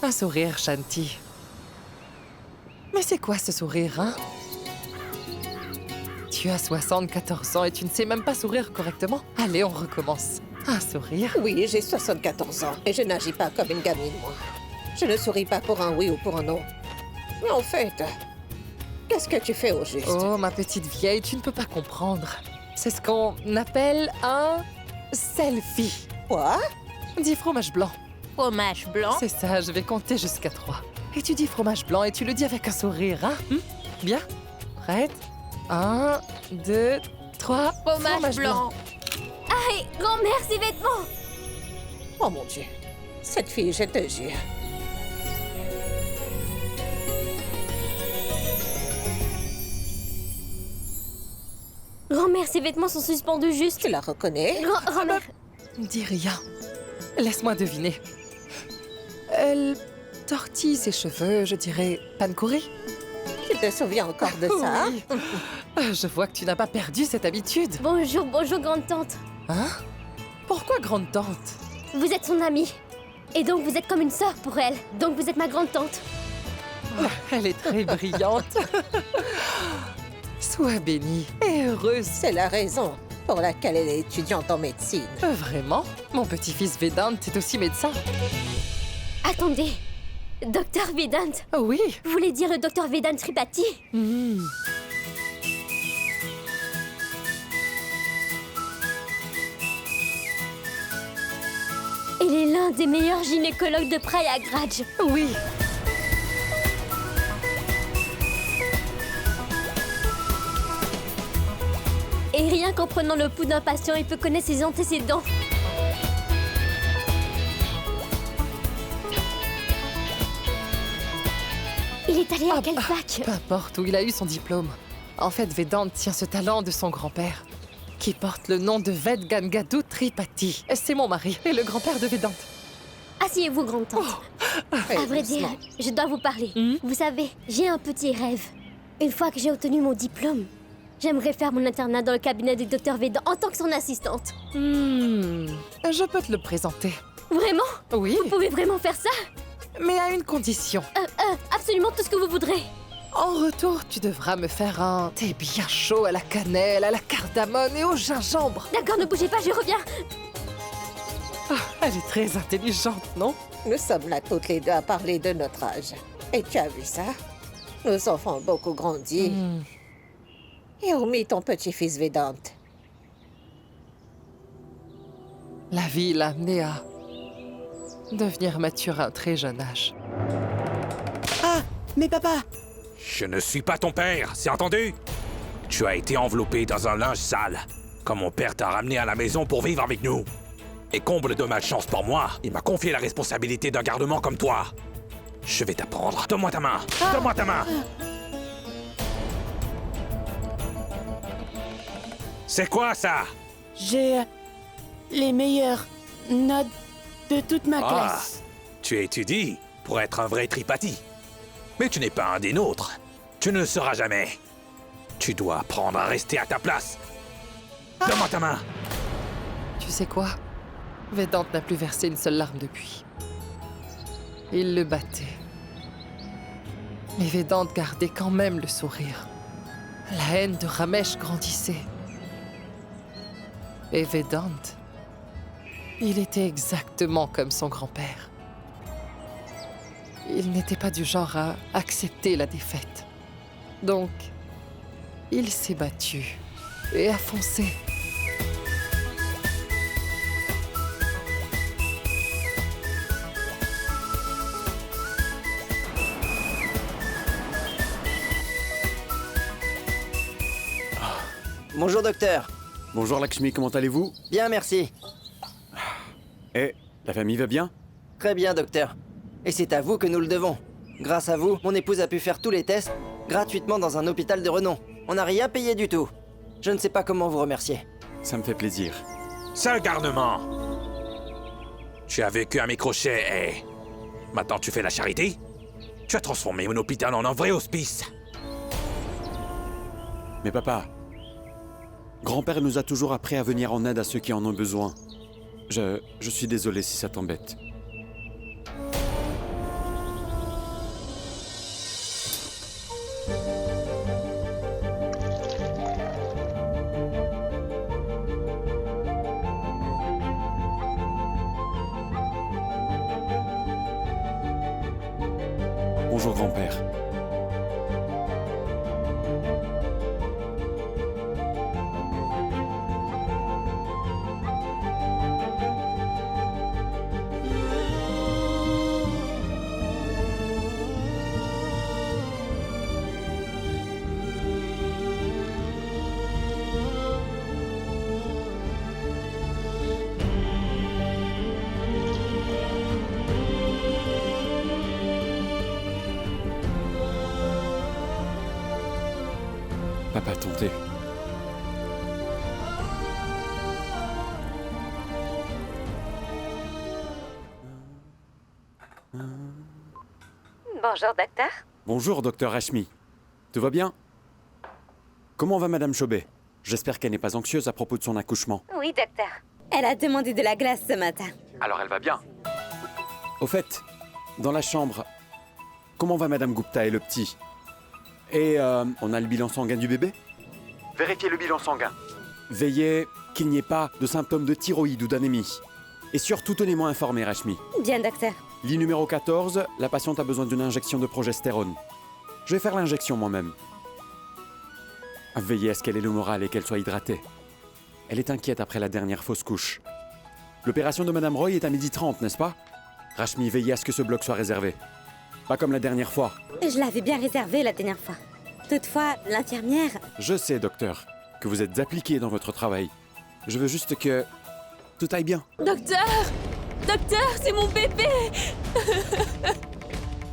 Un sourire, Shanti. Mais c'est quoi ce sourire, hein? Tu as 74 ans et tu ne sais même pas sourire correctement? Allez, on recommence. Un sourire? Oui, j'ai 74 ans et je n'agis pas comme une gamine, moi. Je ne souris pas pour un oui ou pour un non. Mais en fait, qu'est-ce que tu fais au juste? Oh, ma petite vieille, tu ne peux pas comprendre. C'est ce qu'on appelle un selfie. Quoi? Dis fromage blanc. Fromage blanc. C'est ça, je vais compter jusqu'à 3. Et tu dis fromage blanc et tu le dis avec un sourire, hein? Bien? Prête? 1, 2, 3. Fromage blanc. Aïe, grand-mère, ces vêtements! Oh mon Dieu. Cette fille, je te jure. Grand-mère, ces vêtements sont suspendus juste. Tu la reconnais? Grand-mère, Dis rien. Laisse-moi deviner. Elle tortille ses cheveux, je dirais pancouris. Tu te souviens encore de ça? Oui. Je vois que tu n'as pas perdu cette habitude. bonjour, grande-tante. Hein? Pourquoi grande-tante? Vous êtes son amie. Et donc vous êtes comme une sœur pour elle. Donc vous êtes ma grande-tante. Elle est très brillante. Sois bénie et heureuse. C'est la raison pour laquelle elle est étudiante en médecine. Vraiment? Mon petit-fils Vedant est aussi médecin. Attendez. Docteur Vedant. Oh oui. Vous voulez dire le docteur Vedant Tripathi? Il est l'un des meilleurs gynécologues de Prayagraj. Oui. Et rien qu'en prenant le pouls d'un patient, il peut connaître ses antécédents. Il est allé à quelle fac? Peu importe où il a eu son diplôme. En fait, Vedant tient ce talent de son grand-père, qui porte le nom de Ved Gangadu Tripathi. C'est mon mari et le grand-père de Vedant. Asseyez-vous, grande-tante. À vrai dire, je dois vous parler. Vous savez, j'ai un petit rêve. Une fois que j'ai obtenu mon diplôme, j'aimerais faire mon internat dans le cabinet du docteur Vedant en tant que son assistante. Je peux te le présenter. Vraiment? Oui, Vous pouvez vraiment faire ça? mais à une condition. Absolument tout ce que vous voudrez. En retour, tu devras me faire un thé bien chaud à la cannelle, à la cardamone et au gingembre. D'accord, ne bougez pas, je reviens. Elle est très intelligente, non? Nous sommes là toutes les deux à parler de notre âge. Et tu as vu ça? Nos enfants ont beaucoup grandi. Et hormis ton petit-fils Vedant. La vie l'a amené à devenir mature à un très jeune âge. Ah, mais papa! Je ne suis pas ton père, c'est entendu? Tu as été enveloppé dans un linge sale, quand mon père t'a ramené à la maison pour vivre avec nous. Et comble de malchance pour moi, il m'a confié la responsabilité d'un gardement comme toi. Je vais t'apprendre. Donne-moi ta main. Donne-moi ta main. C'est quoi ça? J'ai les meilleures notes de toute ma Ah, classe. tu étudies pour être un vrai Tripathi. Mais tu n'es pas un des nôtres. Tu ne le seras jamais. Tu dois apprendre à rester à ta place. Donne-moi ta main. Tu sais quoi? Vedant n'a plus versé une seule larme depuis. Il le battait. Mais Vedant gardait quand même le sourire. La haine de Ramesh grandissait. Et Vedant, il était exactement comme son grand-père. Il n'était pas du genre à accepter la défaite. Donc, il s'est battu et a foncé. Bonjour docteur. Bonjour Lakshmi, comment allez-vous? Bien, merci. Eh, la famille va bien? Très bien docteur. Et c'est à vous que nous le devons. Grâce à vous, mon épouse a pu faire tous les tests gratuitement dans un hôpital de renom. On n'a rien payé du tout. Je ne sais pas comment vous remercier. Ça me fait plaisir. Sale garnement. Tu as vécu à mes crochets et... Maintenant tu fais la charité? Tu as transformé mon hôpital en un vrai hospice. Mais papa, grand-père nous a toujours appris à venir en aide à ceux qui en ont besoin. Je suis désolé si ça t'embête. Bonjour, grand-père. Papa, ton thé. Bonjour, docteur. Bonjour, docteur Rashmi. Tout va bien? Comment va Madame Chobet? J'espère qu'elle n'est pas anxieuse à propos de son accouchement. Oui, docteur. Elle a demandé de la glace ce matin. Alors elle va bien. Au fait, dans la chambre, comment va Madame Gupta et le petit? Et on a le bilan sanguin du bébé? Vérifiez le bilan sanguin. Veillez qu'il n'y ait pas de symptômes de thyroïde ou d'anémie. Et surtout, tenez-moi informé, Rashmi. Bien, docteur. Lit numéro 14, la patiente a besoin d'une injection de progestérone. Je vais faire l'injection moi-même. Veillez à ce qu'elle ait le moral et qu'elle soit hydratée. Elle est inquiète après la dernière fausse couche. L'opération de Madame Roy est à 12h30, n'est-ce pas? Rashmi, veillez à ce que ce bloc soit réservé. Pas comme la dernière fois. Je l'avais bien réservé la dernière fois. Toutefois, l'infirmière... Je sais, docteur, que vous êtes appliqué dans votre travail. Je veux juste que tout aille bien. Docteur! Docteur, c'est mon bébé!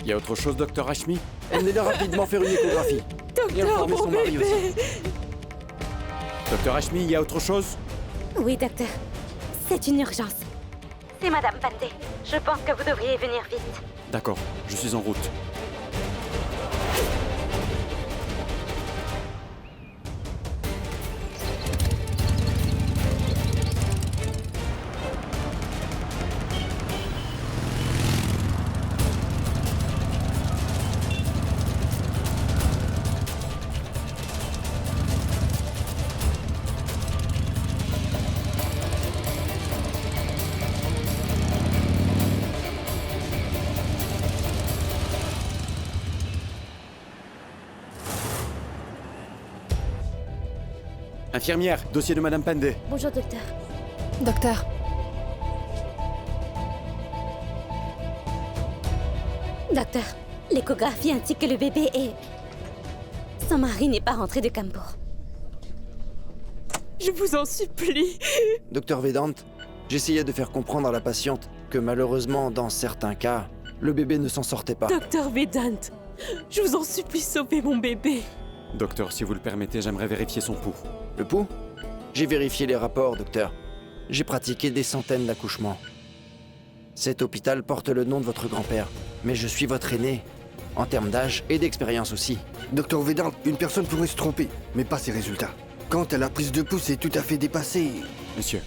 Il y a autre chose, docteur Rashmi? Emmenez-le rapidement faire une échographie. Et informer son mari aussi. Docteur Rashmi, il y a autre chose? Oui, docteur. C'est une urgence. C'est Madame Pandey. Je pense que vous devriez venir vite. D'accord, je suis en route. Infirmière, dossier de Madame Pandey. Bonjour, docteur. Docteur, Docteur, l'échographie indique que le bébé est... Son mari n'est pas rentré de Campur. Je vous en supplie. Docteur Vedant, j'essayais de faire comprendre à la patiente que malheureusement, dans certains cas, le bébé ne s'en sortait pas. Docteur Vedant, je vous en supplie, sauvez mon bébé. Docteur, si vous le permettez, j'aimerais vérifier son pouls. Le pouls? J'ai vérifié les rapports, docteur. J'ai pratiqué des centaines d'accouchements. Cet hôpital porte le nom de votre grand-père, mais je suis votre aîné, en termes d'âge et d'expérience aussi. Docteur Vedant, une personne pourrait se tromper, mais pas ses résultats. Quand la prise de pouls est tout à fait dépassée... Monsieur,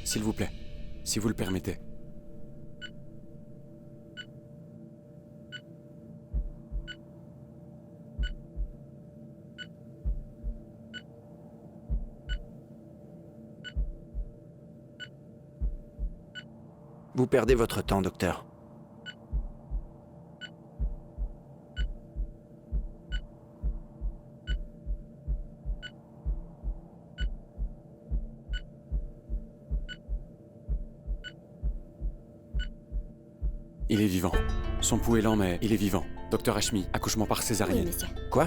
s'il vous plaît, si vous le permettez. Vous perdez votre temps, docteur. Il est vivant. Son pouls est lent, mais il est vivant. Docteur Rashmi, accouchement par Oui, césarienne. monsieur. Quoi?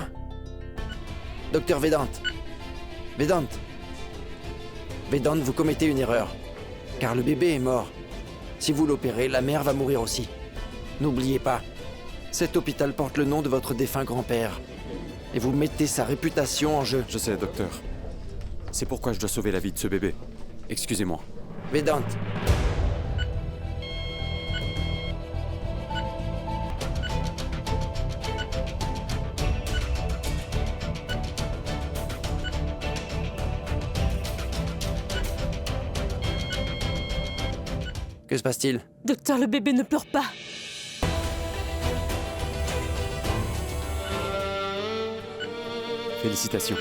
Docteur Vedant. Vedant. Vedant, vous commettez une erreur. Car le bébé est mort. Si vous l'opérez, la mère va mourir aussi. N'oubliez pas, cet hôpital porte le nom de votre défunt grand-père. Et vous mettez sa réputation en jeu. Je sais, docteur. C'est pourquoi je dois sauver la vie de ce bébé. Excusez-moi. Vedant. Que se passe-t-il? Docteur, le bébé ne pleure pas. Félicitations.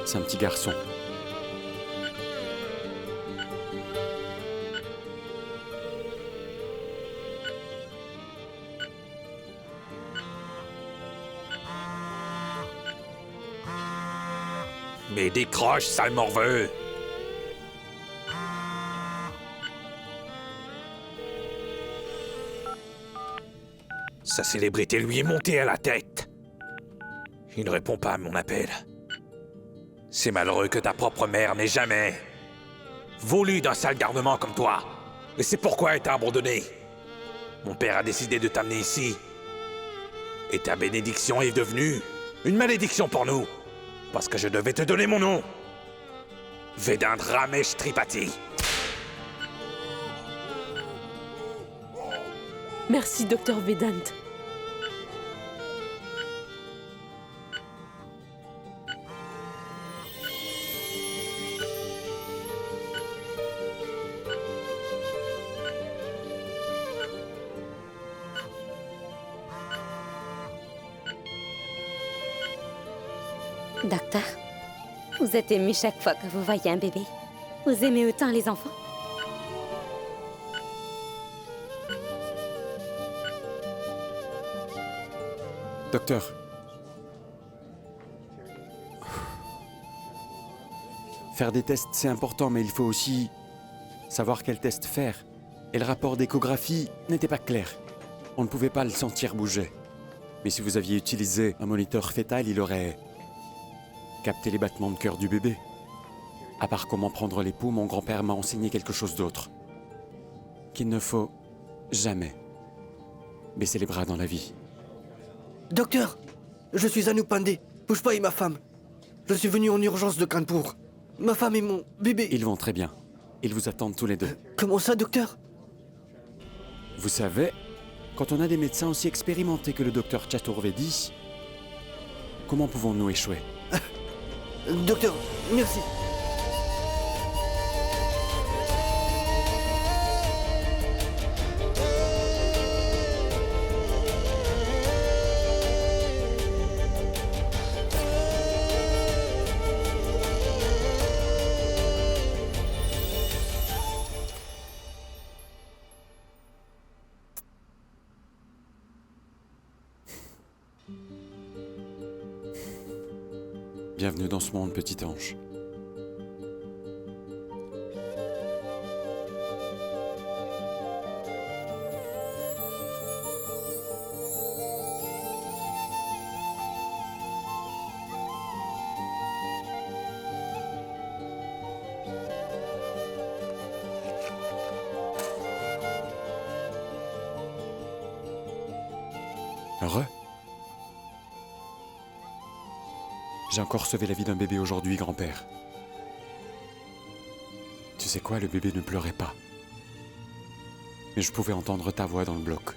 C'est un petit garçon. Mais décroche, sale morveux! Sa célébrité lui est montée à la tête. Il ne répond pas à mon appel. C'est malheureux que ta propre mère n'ait jamais voulu d'un sale garnement comme toi. Et c'est pourquoi elle t'a abandonné. Mon père a décidé de t'amener ici. Et ta bénédiction est devenue une malédiction pour nous. Parce que je devais te donner mon nom. Vedant Ramesh Tripathi. Merci, docteur Vedant. Docteur, vous êtes ému chaque fois que vous voyez un bébé. Vous aimez autant les enfants? Docteur. Faire des tests, c'est important, mais il faut aussi savoir quel test faire. Et le rapport d'échographie n'était pas clair. On ne pouvait pas le sentir bouger. Mais si vous aviez utilisé un moniteur fœtal, il aurait capté les battements de cœur du bébé. À part comment prendre les pouls, mon grand-père m'a enseigné quelque chose d'autre. Qu'il ne faut jamais baisser les bras dans la vie. Docteur, je suis Anu Pandey, Pushpa et ma femme. Je suis venu en urgence de Kanpur. Ma femme et mon bébé... Ils vont très bien. Ils vous attendent tous les deux. Comment ça, docteur? Vous savez, quand on a des médecins aussi expérimentés que le docteur Chaturvedi, comment pouvons-nous échouer? Docteur, merci. Bienvenue dans ce monde, petit ange. Heureux? J'ai encore sauvé la vie d'un bébé aujourd'hui, grand-père. Tu sais quoi, le bébé ne pleurait pas. Mais je pouvais entendre ta voix dans le bloc.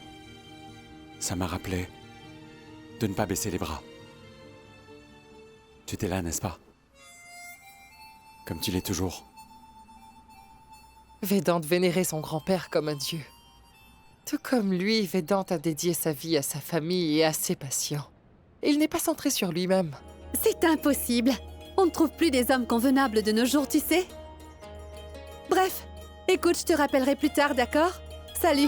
Ça m'a rappelé de ne pas baisser les bras. Tu étais là, n'est-ce pas? Comme tu l'es toujours. Vedant vénérait son grand-père comme un dieu. Tout comme lui, Vedant a dédié sa vie à sa famille et à ses patients. Il n'est pas centré sur lui-même. C'est impossible. On ne trouve plus des hommes convenables de nos jours, tu sais. Bref, écoute, je te rappellerai plus tard, d'accord? Salut.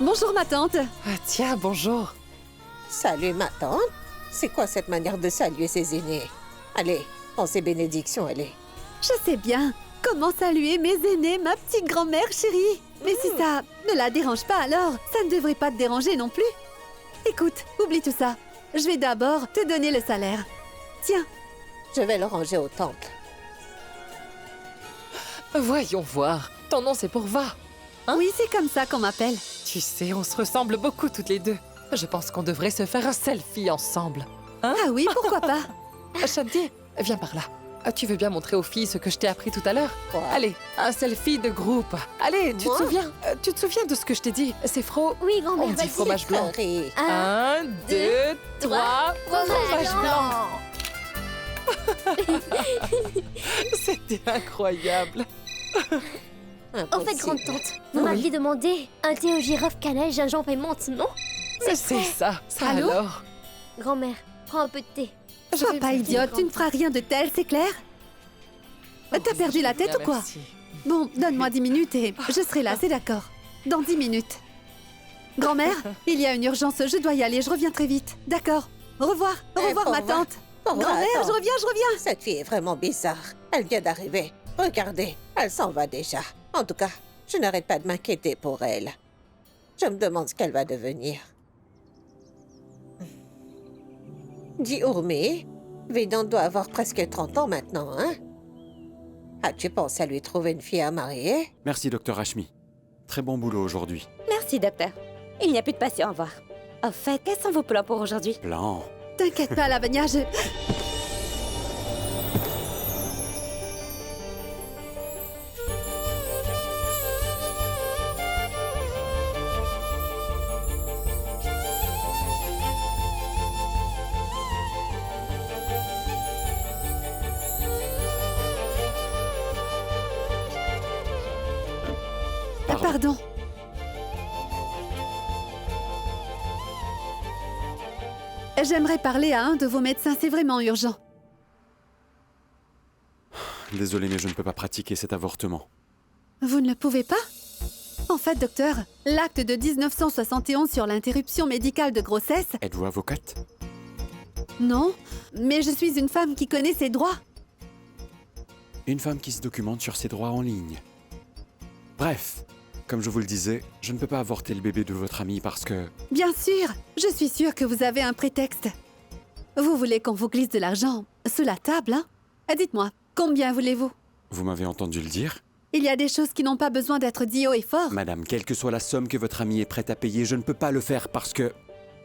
Bonjour, ma tante. Ah, tiens, bonjour. Salut, ma tante. C'est quoi cette manière de saluer ses aînés? Allez, prends ses bénédictions, allez. Je sais bien. Comment saluer mes aînés, ma petite grand-mère chérie? Mais si ça ne la dérange pas, alors ça ne devrait pas te déranger non plus. Écoute, oublie tout ça. Je vais d'abord te donner le salaire. Tiens. Je vais le ranger au temple. Voyons voir. Ton nom, c'est Purva. Hein? Oui, c'est comme ça qu'on m'appelle. Tu sais, on se ressemble beaucoup toutes les deux. Je pense qu'on devrait se faire un selfie ensemble. Hein? Ah oui, pourquoi pas? Shanti, viens par là. Tu veux bien montrer aux filles ce que je t'ai appris tout à l'heure? Quoi? Allez, un selfie de groupe. Allez, tu te souviens de ce que je t'ai dit? C'est Oui, grand-mère, on dit vas-y. fromage blanc. Curry. 1, 2, 3, fromage blanc. C'était incroyable. En fait, grande-tante, vous m'aviez demandé un thé au girofle, cannelle, gingembre et menthe, non? C'est ça. Allô? Alors? Grand-mère, prends un peu de thé. Sois pas idiote, tu ne feras rien de tel, c'est clair? T'as perdu la tête ou quoi? Merci. Bon, donne-moi 10 minutes et je serai là, c'est d'accord. Dans 10 minutes. Grand-mère, il y a une urgence, je dois y aller, je reviens très vite. D'accord. Au revoir, ma tante. Grand-mère, attends. je reviens. Cette fille est vraiment bizarre. Elle vient d'arriver. Regardez, elle s'en va déjà. En tout cas, je n'arrête pas de m'inquiéter pour elle. Je me demande ce qu'elle va devenir. Dis Urmi, Vedant doit avoir presque 30 ans maintenant, hein? As-tu pensé à lui trouver une fille à marier? Merci, docteur Hashmi. Très bon boulot aujourd'hui. Merci, docteur. Il n'y a plus de patient, au revoir. Au fait, quels sont vos plans pour aujourd'hui? Plan. T'inquiète pas, Lavagna, je... Pardon. J'aimerais parler à un de vos médecins, c'est vraiment urgent. Désolé, mais je ne peux pas pratiquer cet avortement. Vous ne le pouvez pas? En fait, docteur, l'acte de 1971 sur l'interruption médicale de grossesse... Êtes-vous avocate? Non, mais je suis une femme qui connaît ses droits. Une femme qui se documente sur ses droits en ligne. Bref, comme je vous le disais, je ne peux pas avorter le bébé de votre ami parce que... Bien sûr, je suis sûre que vous avez un prétexte. Vous voulez qu'on vous glisse de l'argent sous la table, hein? Dites-moi, combien voulez-vous? Vous m'avez entendu le dire? Il y a des choses qui n'ont pas besoin d'être dites haut et fort. Madame, quelle que soit la somme que votre ami est prête à payer, je ne peux pas le faire parce que...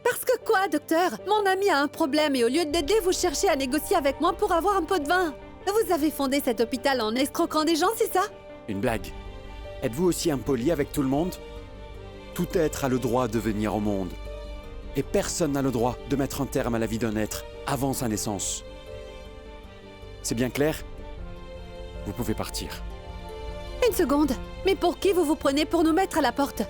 Parce que quoi, docteur? Mon ami a un problème et au lieu de l'aider, vous cherchez à négocier avec moi pour avoir un pot de vin. Vous avez fondé cet hôpital en escroquant des gens, c'est ça? Une blague. Êtes-vous aussi impoli avec tout le monde? Tout être a le droit de venir au monde. Et personne n'a le droit de mettre un terme à la vie d'un être avant sa naissance. C'est bien clair? Vous pouvez partir. Une seconde. Mais pour qui vous vous prenez pour nous mettre à la porte?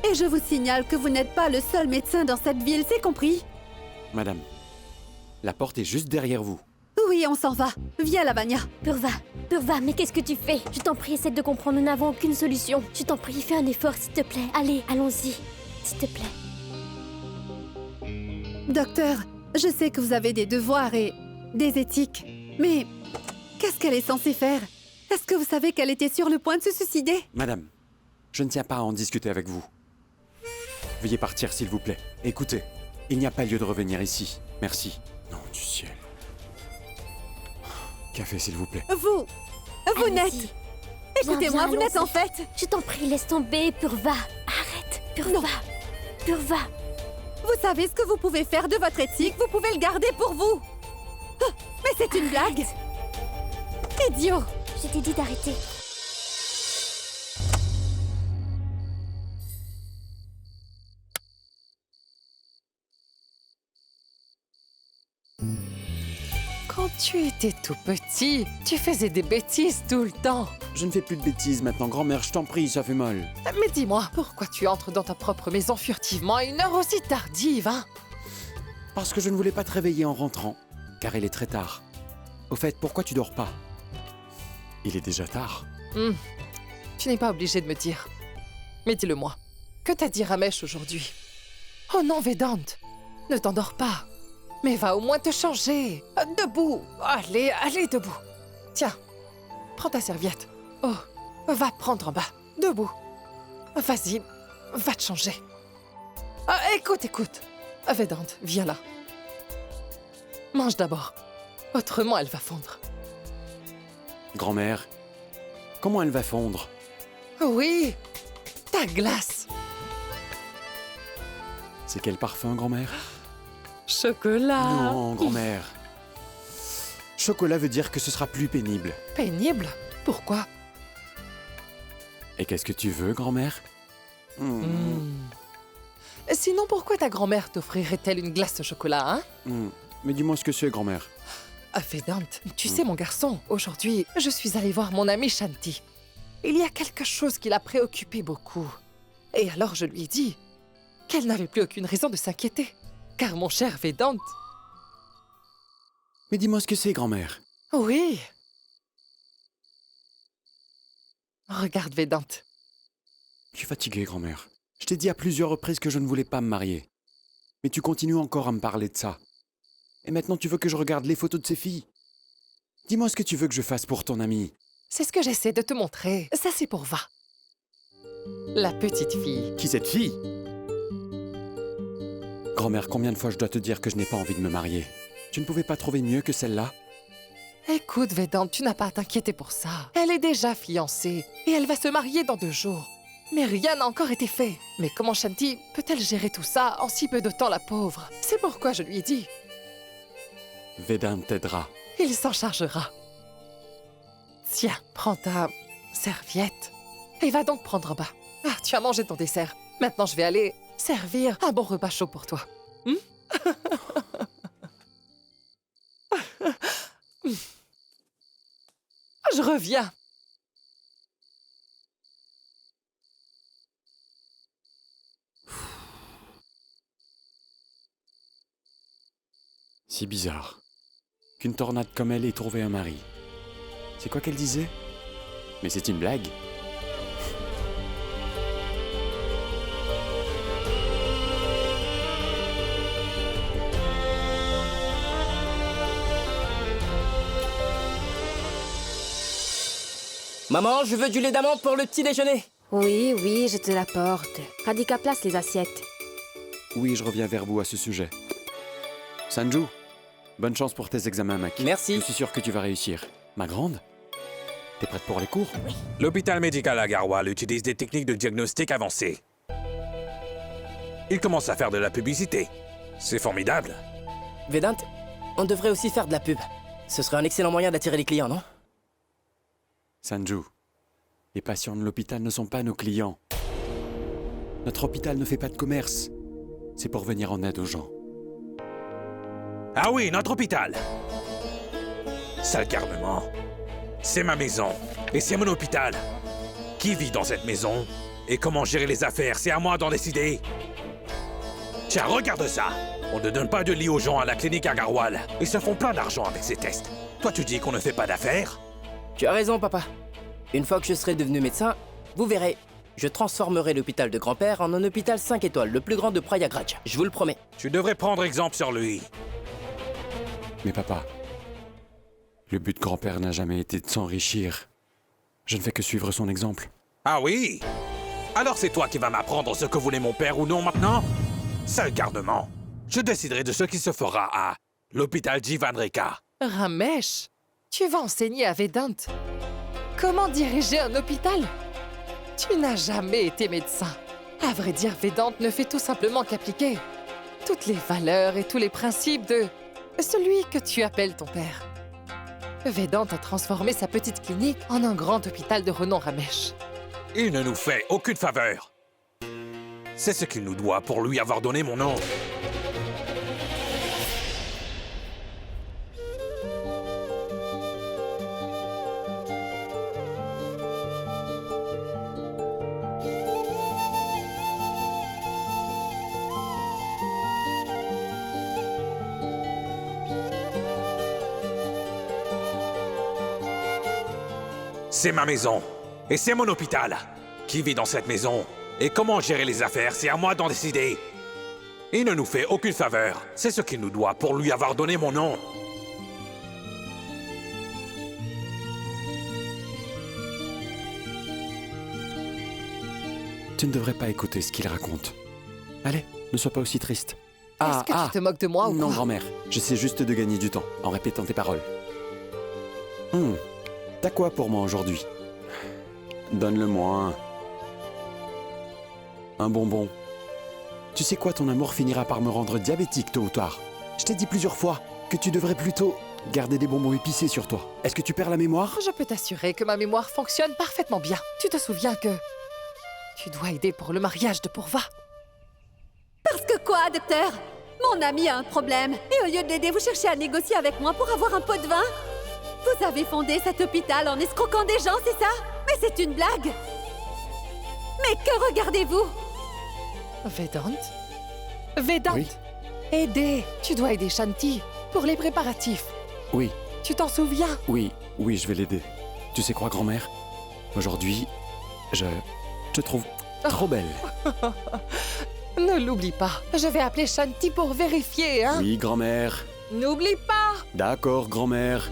Et je vous signale que vous n'êtes pas le seul médecin dans cette ville, c'est compris? Madame, la porte est juste derrière vous. Oui, on s'en va. Viens, Lavagna. Purva, mais qu'est-ce que tu fais? Je t'en prie, essaie de comprendre, nous n'avons aucune solution. Je t'en prie, fais un effort, s'il te plaît. Allez, allons-y, s'il te plaît. Docteur, je sais que vous avez des devoirs et des éthiques, mais qu'est-ce qu'elle est censée faire? Est-ce que vous savez qu'elle était sur le point de se suicider? Madame, je ne tiens pas à en discuter avec vous. Veuillez partir, s'il vous plaît. Écoutez, il n'y a pas lieu de revenir ici. Merci. Nom du ciel. Café, s'il vous plaît. Vous n'êtes... Écoutez-moi, vous n'êtes en fait... Je t'en prie, laisse tomber, Purva. Arrête, Purva. Purva. Vous savez ce que vous pouvez faire de votre éthique, vous pouvez le garder pour vous. Mais c'est une blague. Idiot. Je t'ai dit d'arrêter. Quand tu étais tout petit, tu faisais des bêtises tout le temps. Je ne fais plus de bêtises maintenant, grand-mère, je t'en prie, ça fait mal. Mais dis-moi, pourquoi tu entres dans ta propre maison furtivement à une heure aussi tardive, hein? Parce que je ne voulais pas te réveiller en rentrant, car il est très tard. Au fait, pourquoi tu dors pas? Il est déjà tard. Tu n'es pas obligé de me dire. Mais dis-le-moi, que t'as dit Ramesh aujourd'hui? Oh non, Vedant, ne t'endors pas. Mais va au moins te changer. Debout. Allez, debout. Tiens, prends ta serviette. Oh, va te prendre en bas. Debout. Vas-y, va te changer. Écoute. Vedant, viens là. Mange d'abord. Autrement, elle va fondre. Grand-mère, comment elle va fondre? Oui, ta glace. C'est quel parfum, grand-mère? Chocolat. Non, grand-mère. Chocolat veut dire que ce sera plus pénible. Pénible? Pourquoi? Et qu'est-ce que tu veux, grand-mère? Sinon, pourquoi ta grand-mère t'offrirait-elle une glace au chocolat, hein? Mais dis-moi ce que c'est, grand-mère. Vedant, tu sais, mon garçon, aujourd'hui, je suis allée voir mon amie Shanti. Il y a quelque chose qui l'a préoccupée beaucoup. Et alors je lui ai dit qu'elle n'avait plus aucune raison de s'inquiéter. Car mon cher Vedant... Mais dis-moi ce que c'est, grand-mère. Oui. Regarde, Vedant. Je suis fatigué, grand-mère. Je t'ai dit à plusieurs reprises que je ne voulais pas me marier. Mais tu continues encore à me parler de ça. Et maintenant tu veux que je regarde les photos de ces filles? Dis-moi ce que tu veux que je fasse pour ton amie. C'est ce que j'essaie de te montrer. Ça, c'est pour Va. La petite fille. Qui cette fille? Grand-mère, combien de fois je dois te dire que je n'ai pas envie de me marier? Tu ne pouvais pas trouver mieux que celle-là? Écoute, Vedant, tu n'as pas à t'inquiéter pour ça. Elle est déjà fiancée et elle va se marier dans 2 jours. Mais rien n'a encore été fait. Mais comment Shanti peut-elle gérer tout ça en si peu de temps, la pauvre? C'est pourquoi je lui ai dit. Vedant t'aidera. Il s'en chargera. Tiens, prends ta serviette et va donc prendre en bas. Ah, tu as mangé ton dessert. Maintenant, je vais aller servir un bon repas chaud pour toi. Je reviens. Si bizarre. Qu'une tornade comme elle ait trouvé un mari. C'est quoi qu'elle disait? Mais c'est une blague. Maman, je veux du lait d'amande pour le petit déjeuner. Oui, oui, je te l'apporte. Radhika, place les assiettes. Oui, je reviens vers vous à ce sujet. Sanju, bonne chance pour tes examens, Mac. Merci. Je suis sûr que tu vas réussir. Ma grande, t'es prête pour les cours? Oui. L'hôpital médical à Garhwal utilise des techniques de diagnostic avancées. Il commence à faire de la publicité. C'est formidable. Vedant, on devrait aussi faire de la pub. Ce serait un excellent moyen d'attirer les clients, non? Sanju, les patients de l'hôpital ne sont pas nos clients. Notre hôpital ne fait pas de commerce. C'est pour venir en aide aux gens. Ah oui, notre hôpital. Sale garnement. C'est ma maison. Et c'est mon hôpital. Qui vit dans cette maison? Et comment gérer les affaires? C'est à moi d'en décider. Tiens, regarde ça. On ne donne pas de lit aux gens à la clinique à Garhwal. Ils se font plein d'argent avec ces tests. Toi, tu dis qu'on ne fait pas d'affaires? Tu as raison, papa. Une fois que je serai devenu médecin, vous verrez, je transformerai l'hôpital de grand-père en un hôpital 5 étoiles, le plus grand de Prayagraj. Je vous le promets. Tu devrais prendre exemple sur lui. Mais papa, le but de grand-père n'a jamais été de s'enrichir. Je ne fais que suivre son exemple. Ah oui? Alors c'est toi qui vas m'apprendre ce que voulait mon père ou non maintenant? Sale garnement. Je déciderai de ce qui se fera à l'hôpital Jivanreka. Ramesh, tu vas enseigner à Vedant. Comment diriger un hôpital? Tu n'as jamais été médecin. À vrai dire, Vedant ne fait tout simplement qu'appliquer toutes les valeurs et tous les principes de celui que tu appelles ton père. Vedant a transformé sa petite clinique en un grand hôpital de renom, Ramesh. Il ne nous fait aucune faveur. C'est ce qu'il nous doit pour lui avoir donné mon nom. C'est ma maison. Et c'est mon hôpital. Qui vit dans cette maison? Et comment gérer les affaires? C'est à moi d'en décider. Il ne nous fait aucune faveur. C'est ce qu'il nous doit pour lui avoir donné mon nom. Tu ne devrais pas écouter ce qu'il raconte. Allez, ne sois pas aussi triste. Est-ce que tu te moques de moi ou non, quoi? grand-mère. J'essaie juste de gagner du temps en répétant tes paroles. T'as quoi pour moi aujourd'hui? Donne-le-moi un bonbon. Tu sais quoi, ton amour finira par me rendre diabétique tôt ou tard. Je t'ai dit plusieurs fois que tu devrais plutôt garder des bonbons épicés sur toi. Est-ce que tu perds la mémoire? Je peux t'assurer que ma mémoire fonctionne parfaitement bien. Tu te souviens que tu dois aider pour le mariage de Pourva? Parce que quoi, docteur? Mon ami a un problème. Et au lieu de l'aider, vous cherchez à négocier avec moi pour avoir un pot de vin? Vous avez fondé cet hôpital en escroquant des gens, c'est ça? Mais c'est une blague! Mais que regardez-vous? Vedant? Vedant! Oui. Aider! Tu dois aider Shanti pour les préparatifs. Oui, Tu t'en souviens? oui, je vais l'aider. Tu sais quoi, grand-mère? Aujourd'hui, je trouve Trop belle. Ne l'oublie pas. Je vais appeler Shanti pour vérifier, hein? Oui, grand-mère. N'oublie pas! D'accord, grand-mère.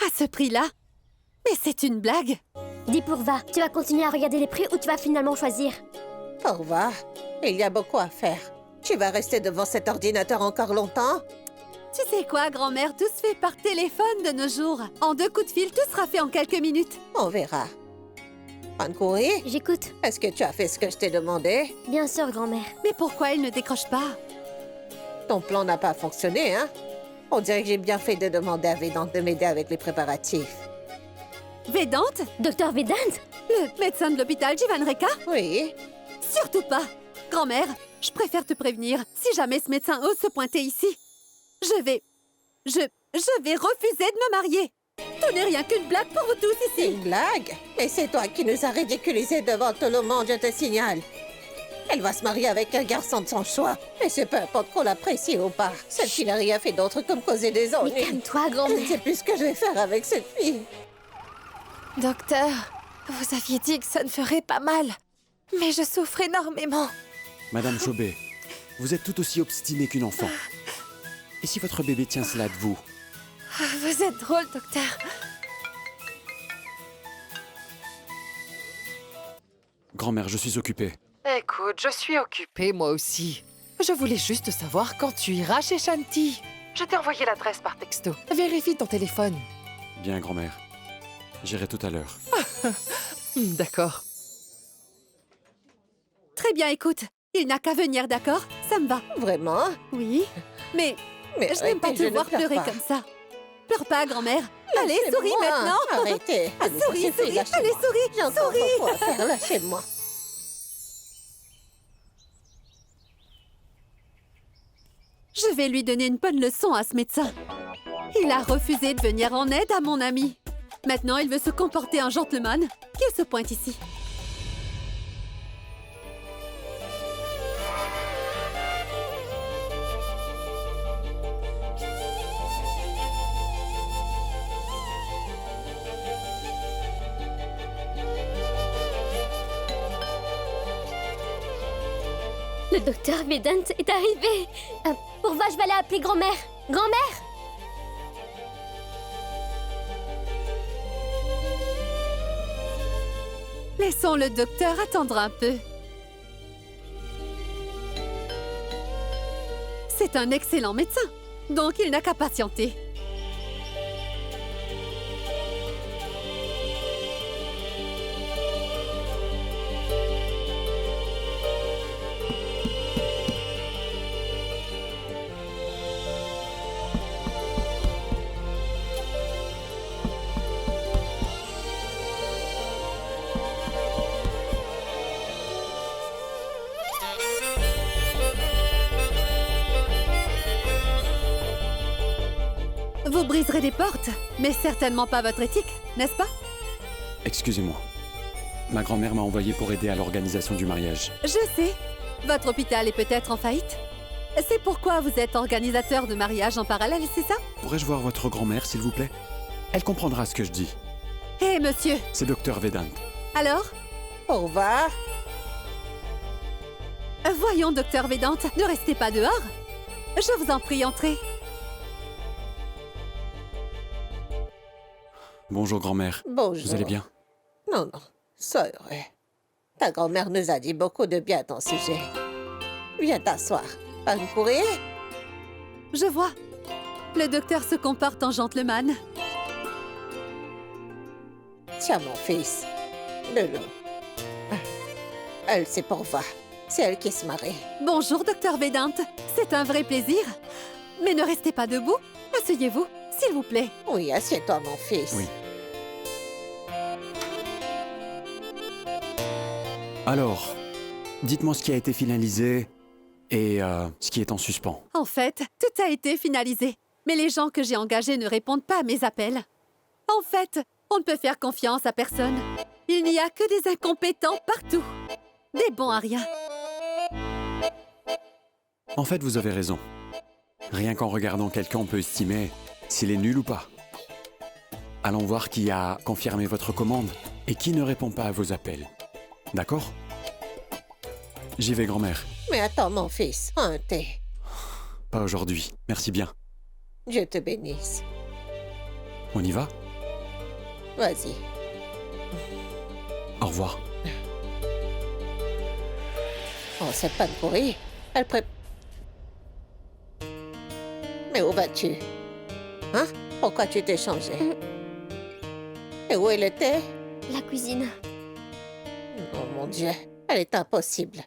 À ce prix-là? Mais c'est une blague! Dis Purva, tu vas continuer à regarder les prix ou tu vas finalement choisir? Purva, il y a beaucoup à faire. Tu vas rester devant cet ordinateur encore longtemps? Tu sais quoi, grand-mère, tout se fait par téléphone de nos jours. En 2 coups de fil, tout sera fait en quelques minutes. On verra. Pankuri, J'écoute. est-ce que tu as fait ce que je t'ai demandé? Bien sûr, grand-mère. Mais pourquoi il ne décroche pas? Ton plan n'a pas fonctionné, hein? On dirait que j'ai bien fait de demander à Vedant de m'aider avec les préparatifs. Vedant? Docteur Vedant? Le médecin de l'hôpital Jivanreka? Oui. Surtout pas! Grand-mère, je préfère te prévenir. Si jamais ce médecin ose se pointer ici, je vais refuser de me marier. Tout n'est rien qu'une blague pour vous tous ici. Une blague? Mais c'est toi qui nous as ridiculisés devant tout le monde, je te signale. Elle va se marier avec un garçon de son choix. Et c'est peu importe qu'on l'apprécie ou pas. Cette fille n'a rien fait d'autre que me causer des ennuis. Mais calme-toi, Je grand-mère. ne sais plus ce que je vais faire avec cette fille. Docteur, vous aviez dit que ça ne ferait pas mal. Mais je souffre énormément. Madame Chobé, vous êtes tout aussi obstinée qu'une enfant. Et si votre bébé tient cela de vous? Vous êtes drôle, docteur. Grand-mère, je suis occupé. Écoute, je suis occupée moi aussi. Je voulais juste savoir quand tu iras chez Shanti. Je t'ai envoyé l'adresse par texto. Vérifie ton téléphone. Bien, grand-mère. J'irai tout à l'heure. D'accord. Très bien, écoute. Il n'a qu'à venir, d'accord? Ça me va. Vraiment? Oui. Mais je n'aime pas arrêtez, te je ne voir pleure pleurer pas. comme ça. Pleure pas, grand-mère. Allez, Lâchez-moi. souris maintenant. Arrêtez. Allez, ça Souris, suffit, souris. lâchez-moi. Allez, souris. J'ai encore Souris. beaucoup à faire, lâchez-moi. Je vais lui donner une bonne leçon à ce médecin. Il a refusé de venir en aide à mon ami. Maintenant, il veut se comporter en gentleman. Qu'il se pointe ici. Le docteur Vedant est arrivé. Purva, je vais aller appeler grand-mère. Grand-mère? Laissons le docteur attendre un peu. C'est un excellent médecin, donc il n'a qu'à patienter. Vous briserez des portes, mais certainement pas votre éthique, n'est-ce pas? Excusez-moi. Ma grand-mère m'a envoyé pour aider à l'organisation du mariage. Je sais. Votre hôpital est peut-être en faillite. C'est pourquoi vous êtes organisateur de mariage en parallèle, c'est ça? Pourrais-je voir votre grand-mère, s'il vous plaît? Elle comprendra ce que je dis. Hé, monsieur! C'est Docteur Vedant. Alors? Au revoir. Voyons, docteur Vedant, ne restez pas dehors. Je vous en prie, entrez. Bonjour, grand-mère. Bonjour. Vous allez bien? Non, non, sois heureux. Ta grand-mère nous a dit beaucoup de bien à ton sujet. Viens t'asseoir. Pankuri? Je vois. Le docteur se comporte en gentleman. Tiens, mon fils. De l'eau. Elle, c'est Purva. C'est elle qui se marie. Bonjour, docteur Vedant. C'est un vrai plaisir. Mais ne restez pas debout. Asseyez-vous, s'il vous plaît. Oui, assieds-toi, mon fils. Oui. Alors, dites-moi ce qui a été finalisé et ce qui est en suspens. En fait, tout a été finalisé. Mais les gens que j'ai engagés ne répondent pas à mes appels. En fait, on ne peut faire confiance à personne. Il n'y a que des incompétents partout. Des bons à rien. En fait, vous avez raison. Rien qu'en regardant quelqu'un, on peut estimer s'il est nul ou pas. Allons voir qui a confirmé votre commande et qui ne répond pas à vos appels. D'accord? J'y vais, grand-mère. Mais attends, mon fils, un thé. Pas aujourd'hui. Merci bien. Dieu te bénisse. On y va? Vas-y. Au revoir. Oh, cette panne pourrie. Elle Mais où vas-tu? Hein? Pourquoi tu t'es changé? Et où est le thé? La cuisine. Oh mon Dieu, elle est impossible.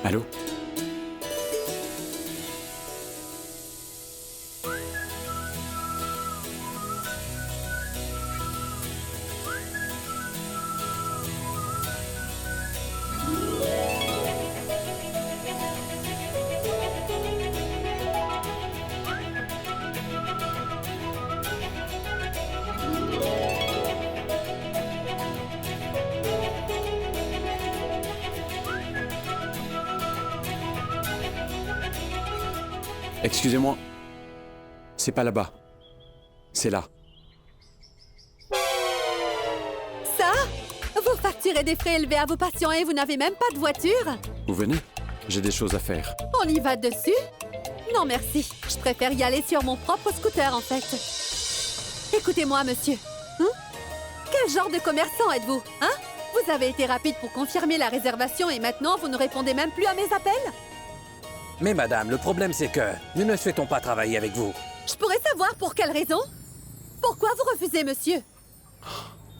Allô? Excusez-moi. C'est pas là-bas. C'est là. Ça? Vous facturez des frais élevés à vos patients et vous n'avez même pas de voiture? Vous venez? J'ai des choses à faire. On y va dessus? Non merci, je préfère y aller sur mon propre scooter en fait. Écoutez-moi monsieur. Quel genre de commerçant êtes-vous? Hein? Vous avez été rapide pour confirmer la réservation et maintenant vous ne répondez même plus à mes appels? Mais madame, le problème c'est que nous ne souhaitons pas travailler avec vous. Je pourrais savoir pour quelle raison? Pourquoi vous refusez, monsieur?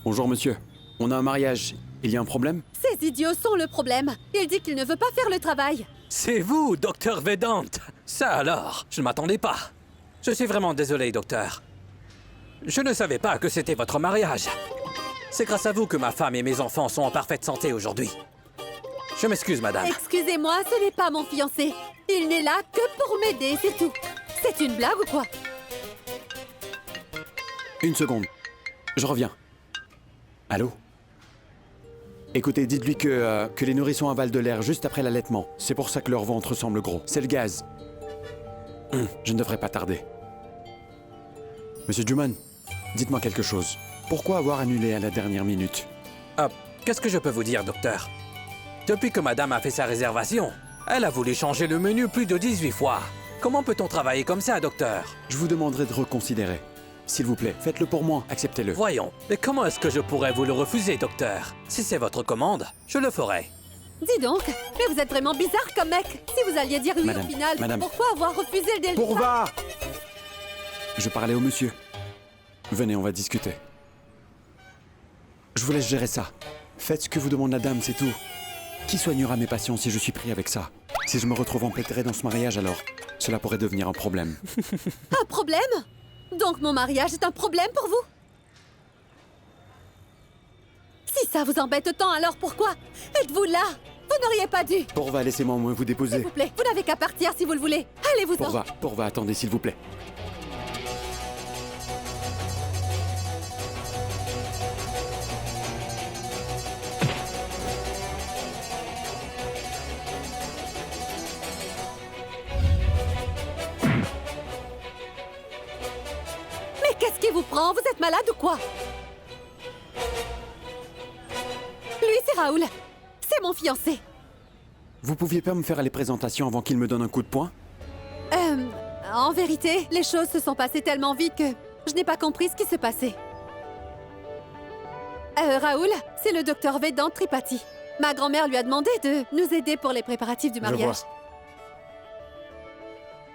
Bonjour, monsieur. On a un mariage. Il y a un problème? Ces idiots sont le problème. Il dit qu'il ne veut pas faire le travail. C'est vous, docteur Vedant. Ça alors, je ne m'attendais pas. Je suis vraiment désolé, docteur. Je ne savais pas que c'était votre mariage. C'est grâce à vous que ma femme et mes enfants sont en parfaite santé aujourd'hui. Je m'excuse, madame. Excusez-moi, ce n'est pas mon fiancé. Il n'est là que pour m'aider, c'est tout. C'est une blague ou quoi? Une seconde. Je reviens. Allô? Écoutez, dites-lui que les nourrissons avalent de l'air juste après l'allaitement. C'est pour ça que leur ventre semble gros. C'est le gaz. Je ne devrais pas tarder. Monsieur Juman, dites-moi quelque chose. Pourquoi avoir annulé à la dernière minute? Qu'est-ce que je peux vous dire, docteur? Depuis que madame a fait sa réservation, elle a voulu changer le menu plus de 18 fois. Comment peut-on travailler comme ça, docteur? Je vous demanderai de reconsidérer. S'il vous plaît, faites-le pour moi, acceptez-le. Voyons, mais comment est-ce que je pourrais vous le refuser, docteur? Si c'est votre commande, je le ferai. Dis donc, mais vous êtes vraiment bizarre comme mec. Si vous alliez dire oui Madame, au final, madame. pourquoi avoir refusé le délai? Pourva! Je parlais au monsieur. Venez, on va discuter. Je vous laisse gérer ça. Faites ce que vous demande la dame, c'est tout. Qui soignera mes patients si je suis pris avec ça? Si je me retrouve empêtré dans ce mariage, alors cela pourrait devenir un problème. Un problème? Donc mon mariage est un problème pour vous? Si ça vous embête tant, alors pourquoi êtes-vous là? Vous n'auriez pas dû. Pourva, laissez-moi au moins vous déposer. S'il vous plaît, vous n'avez qu'à partir si vous le voulez. Allez-vous-en. Pourva, attendez, s'il vous plaît. Mais qu'est-ce qui vous prend? Vous êtes malade ou quoi? Lui, c'est Raoul. C'est mon fiancé. Vous pouviez pas me faire les présentations avant qu'il me donne un coup de poing? En vérité, les choses se sont passées tellement vite que je n'ai pas compris ce qui se passait. Raoul, c'est le docteur Vedant Tripathi. Ma grand-mère lui a demandé de nous aider pour les préparatifs du mariage.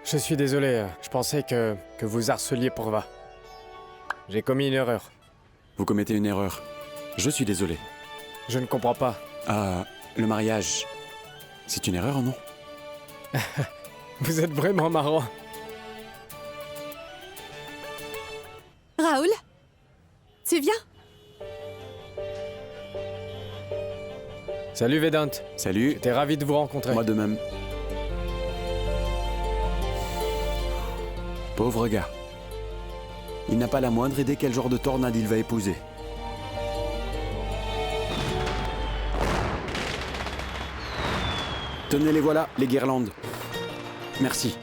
Je suis désolé, je pensais que vous harceliez Pourva. J'ai commis une erreur. Vous commettez une erreur. Je suis désolé. Je ne comprends pas. Le mariage, c'est une erreur, non? Vous êtes vraiment marrant. Raoul, tu viens? Salut Vedant. Salut. J'étais ravi de vous rencontrer. Moi de même. Pauvre gars. Il n'a pas la moindre idée quel genre de tornade il va épouser. Tenez, les voilà, les guirlandes. Merci.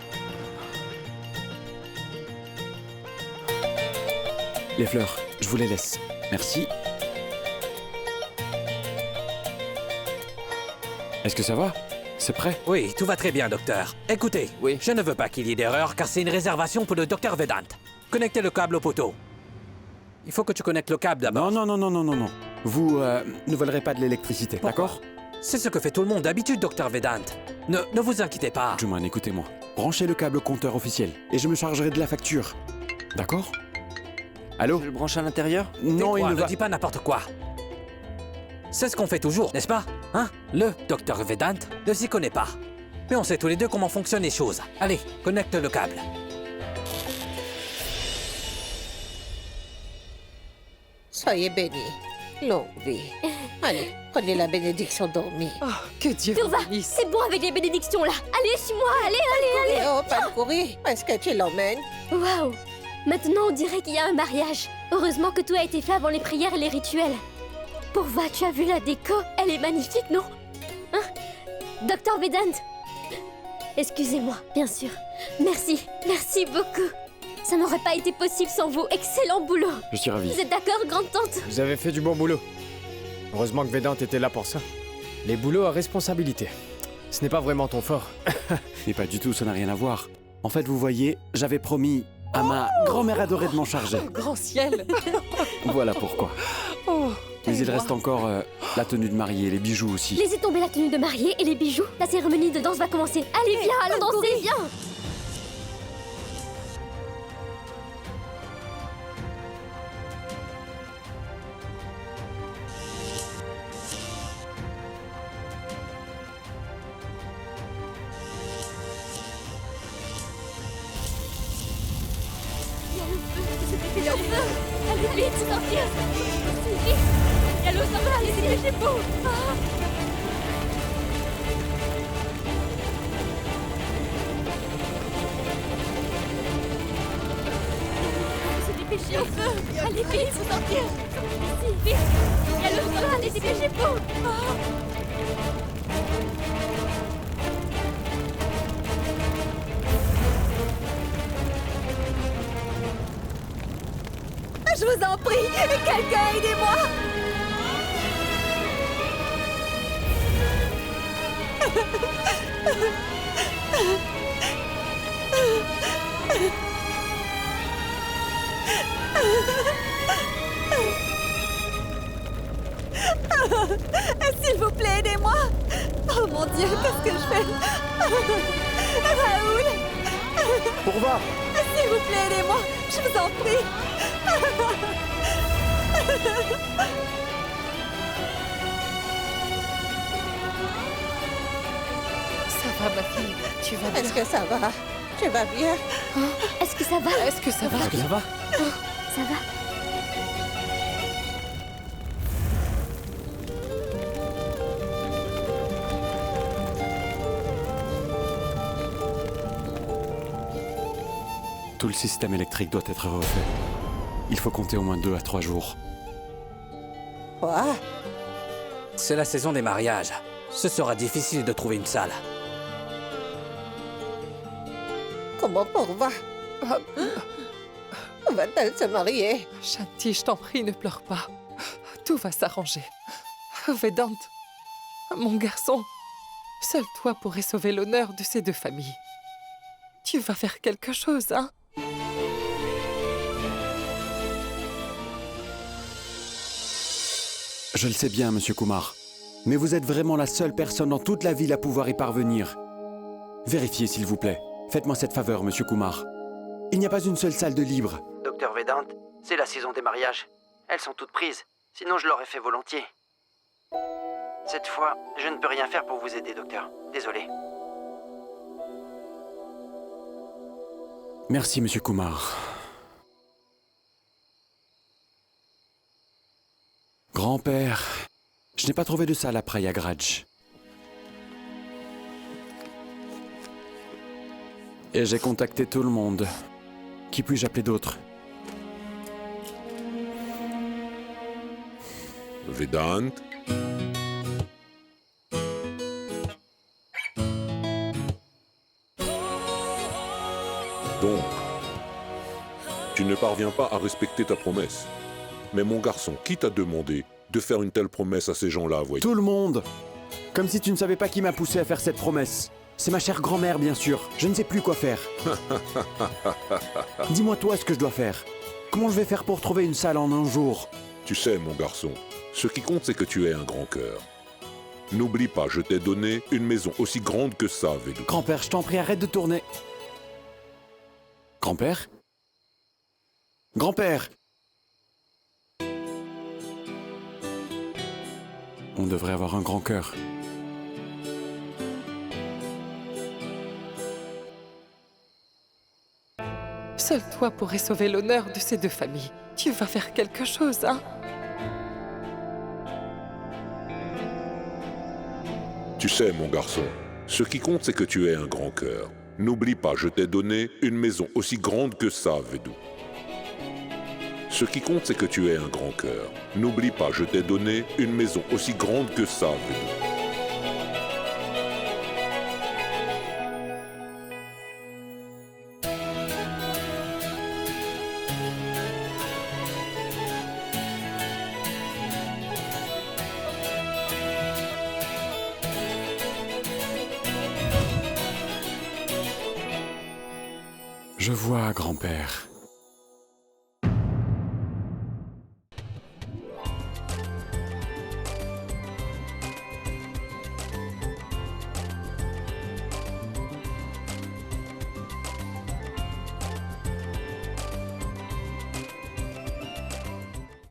Les fleurs, je vous les laisse. Merci. Est-ce que ça va? C'est prêt? Oui, tout va très bien, docteur. Écoutez, Oui. je ne veux pas qu'il y ait d'erreur, car c'est une réservation pour le docteur Vedant. Connectez le câble au poteau. Il faut que tu connectes le câble d'abord. Non. Vous ne volerez pas de l'électricité, d'accord? C'est ce que fait tout le monde d'habitude, docteur Vedant. Ne vous inquiétez pas. Juman, écoutez-moi. Branchez le câble au compteur officiel et je me chargerai de la facture. D'accord? Allô? Je le branche à l'intérieur? Non, il Tais-toi, ne ne va... dis pas n'importe quoi. C'est ce qu'on fait toujours, n'est-ce pas? Hein? Le docteur Vedant ne s'y connaît pas. Mais on sait tous les deux comment fonctionnent les choses. Allez, connecte le câble. Soyez bénis. Longue vie. Allez, prenez la bénédiction dormie. Oh, que Dieu Turva, vous bénisse. c'est bon avec les bénédictions là. Allez, suis-moi, allez. Oh, pas de courir. Est-ce que tu l'emmènes? Waouh. Maintenant, on dirait qu'il y a un mariage. Heureusement que tout a été fait avant les prières et les rituels. Pourva, tu as vu la déco? Elle est magnifique, non? Hein? Docteur Vedant. Excusez-moi, bien sûr. Merci beaucoup. Ça n'aurait pas été possible sans vous. Excellent boulot. Je suis ravi. Vous êtes d'accord, grande-tante? Vous avez fait du bon boulot. Heureusement que Vedant était là pour ça. Les boulots à responsabilité. Ce n'est pas vraiment ton fort. Mais pas du tout, ça n'a rien à voir. En fait, vous voyez, j'avais promis à ma grand-mère adorée de m'en charger. Grand ciel. Voilà pourquoi. Oh, Mais il et reste moi encore la tenue de mariée, les bijoux aussi. Laissez tomber la tenue de mariée et les bijoux. La cérémonie de danse va commencer. Allez, viens, allons danser, viens. Allez vite, sortir. Vite. Il y a l'eau, ça va, allez, dépêchez-vous. Se dépêcher au feu. Allez vite, faut sortir. Ici, vite. Il y a l'eau, ça va, allez, dépêchez-vous. Je vous en prie, quelqu'un aidez-moi! S'il vous plaît, aidez-moi! Oh mon Dieu, qu'est-ce que je fais? Raoul! Pourva! S'il vous plaît, aidez-moi! Je vous en prie! Ça va, ma fille? Tu vas bien? Est-ce que ça va? Tu vas bien? Est-ce que ça va? Est-ce que ça va? Est-ce que ça va? Ça va. Tout le système électrique doit être refait. Il faut compter au moins 2 à 3 jours. Quoi? C'est la saison des mariages. Ce sera difficile de trouver une salle. Comment Pourva? Va-t-elle se marier? Shanti, je t'en prie, ne pleure pas. Tout va s'arranger. Vedant, mon garçon, seul toi pourrais sauver l'honneur de ces deux familles. Tu vas faire quelque chose, hein? Je le sais bien, monsieur Kumar. Mais vous êtes vraiment la seule personne dans toute la ville à pouvoir y parvenir. Vérifiez, s'il vous plaît. Faites-moi cette faveur, monsieur Kumar. Il n'y a pas une seule salle de libre. Docteur Vedant, c'est la saison des mariages. Elles sont toutes prises. Sinon, je l'aurais fait volontiers. Cette fois, je ne peux rien faire pour vous aider, docteur. Désolé. Merci, monsieur Kumar. Grand-père, je n'ai pas trouvé de salle à Prayagraj. Et j'ai contacté tout le monde. Qui puis-je appeler d'autre? Vedant? Donc, tu ne parviens pas à respecter ta promesse. Mais mon garçon, qui t'a demandé de faire une telle promesse à ces gens-là, voyez? Tout le monde! Comme si tu ne savais pas qui m'a poussé à faire cette promesse. C'est ma chère grand-mère, bien sûr. Je ne sais plus quoi faire. Dis-moi toi ce que je dois faire. Comment je vais faire pour trouver une salle en un jour? Tu sais, mon garçon, ce qui compte, c'est que tu aies un grand cœur. N'oublie pas, je t'ai donné une maison aussi grande que ça, Vedou. Grand-père, je t'en prie, arrête de tourner. Grand-père? Grand-père! On devrait avoir un grand cœur. Seul toi pourrais sauver l'honneur de ces deux familles. Tu vas faire quelque chose, hein? Tu sais, mon garçon, ce qui compte, c'est que tu aies un grand cœur. N'oublie pas, je t'ai donné une maison aussi grande que ça, Vedou. Ce qui compte, c'est que tu aies un grand cœur. N'oublie pas, je t'ai donné une maison aussi grande que ça, Vedou. Je vois, grand-père.